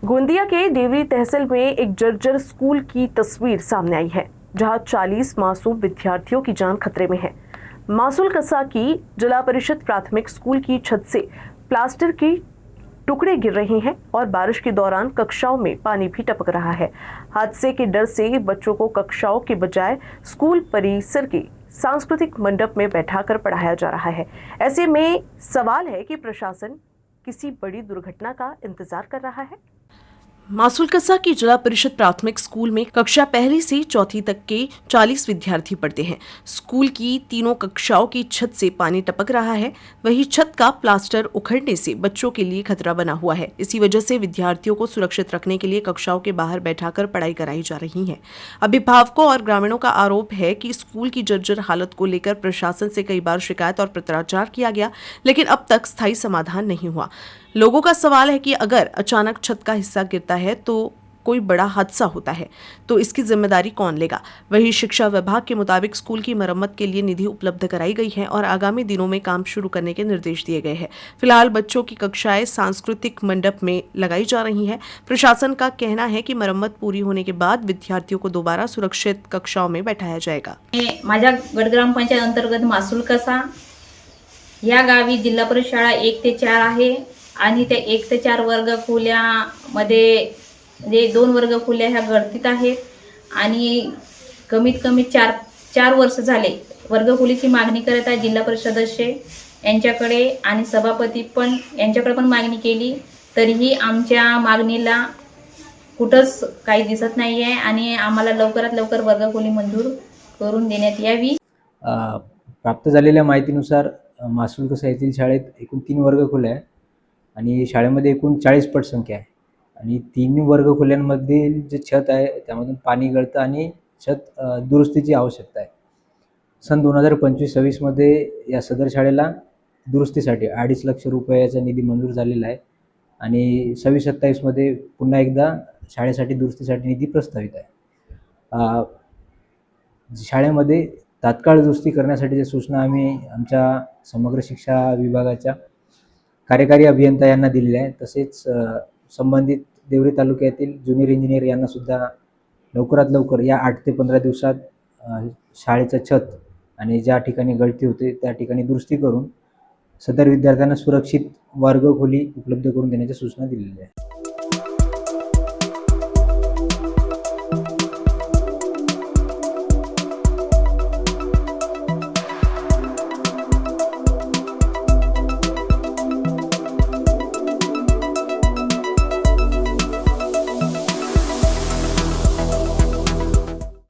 गोंदिया के देवरी तहसील में एक जर्जर स्कूल की तस्वीर सामने आई है, जहां 40 मासूम विद्यार्थियों की जान खतरे में है। मासूल कसा की जिला परिषद प्राथमिक स्कूल की छत से प्लास्टर की टुकड़े गिर रहे हैं और बारिश के दौरान कक्षाओं में पानी भी टपक रहा है। हादसे के डर से बच्चों को कक्षाओं के बजाय स्कूल परिसर के सांस्कृतिक मंडप में बैठाकर पढ़ाया जा रहा है। ऐसे में सवाल है कि प्रशासन किसी बड़ी दुर्घटना का इंतजार कर रहा है। मासूल कसा की जिला परिषद प्राथमिक स्कूल में कक्षा पहली से चौथी तक के 40 विद्यार्थी पढ़ते हैं। स्कूल की तीनों कक्षाओं की छत से पानी टपक रहा है। वहीं छत का प्लास्टर उखड़ने से बच्चों के लिए खतरा बना हुआ है। इसी वजह से विद्यार्थियों को सुरक्षित रखने के लिए कक्षाओं के बाहर बैठाकर पढ़ाई कराई जा रही है। अभिभावकों और ग्रामीणों का आरोप है कि स्कूल की जर्जर हालत को लेकर प्रशासन से कई बार शिकायत और पत्राचार किया गया, लेकिन अब तक स्थायी समाधान नहीं हुआ। लोगों का सवाल है कि अगर अचानक छत का हिस्सा गिरता है तो कोई बड़ा हादसा होता है तो इसकी जिम्मेदारी कौन लेगा। वहीं शिक्षा विभाग के मुताबिक स्कूल की मरम्मत के लिए निधि उपलब्ध कराई गई है और आगामी दिनों में काम शुरू करने के निर्देश दिए गए हैं। फिलहाल बच्चों की कक्षाएं सांस्कृतिक मंडप में लगाई जा रही हैं। प्रशासन का कहना है कि मरम्मत पूरी होने के बाद विद्यार्थियों को दोबारा सुरक्षित कक्षाओं में बैठाया जाएगा। माझ्या गट ग्रामपंचायत अंतर्गत मासूल कसा या गावी जिल्हा परिषद शाळा 1 ते 4 आहे आणि त्या 1 ते 4 वर्ग खोल्यामध्ये म्हणजे 2 वर्ग खोल्या ह्या गळतीत आहेत आणि कमीत कमी 4 वर्ष झाले वर्गखोलीची मागणी करत आहे जिल्हा परिषद सदस्य यांच्याकडे आणि सभापती पण यांच्याकडे पण मागणी केली, तरीही आमच्या मागणीला कुठंच काही दिसत नाही आहे आणि आम्हाला लवकरात लवकर वर्गखोली मंजूर करून देण्यात यावी। प्राप्त झालेल्या माहितीनुसार मासूल कसा येथील शाळेत एकूण 3 वर्गखोल्या आहे आणि शाळेमध्ये एकूण 40 पटसंख्या आहे आणि 3 वर्गखोल्यांमधील जे छत आहे त्यामधून पाणी गळतं आणि छत दुरुस्तीची आवश्यकता आहे। सन 2025-26 मध्ये या सदर शाळेला दुरुस्तीसाठी 2.5 लाख रुपयाचा निधी मंजूर झालेला आहे आणि 26-27 मध्ये पुन्हा एकदा शाळेसाठी दुरुस्तीसाठी निधी प्रस्तावित आहे। शाळेमध्ये तात्काळ दुरुस्ती करण्यासाठीच्या सूचना आम्ही आमच्या समग्र शिक्षा विभागाच्या कार्यकारी अभियंता यांना दिलेल्या आहेत। तसेच संबंधित देवरी तालुक्यातील ज्युनियर इंजिनियर यांना सुद्धा लवकरात लवकर या 8 ते 15 दिवसात शाळेचं छत आणि ज्या ठिकाणी गळती होते त्या ठिकाणी दुरुस्ती करून सदर विद्यार्थ्यांना सुरक्षित वर्गखोली उपलब्ध करून देण्याच्या सूचना दिलेल्या आहेत।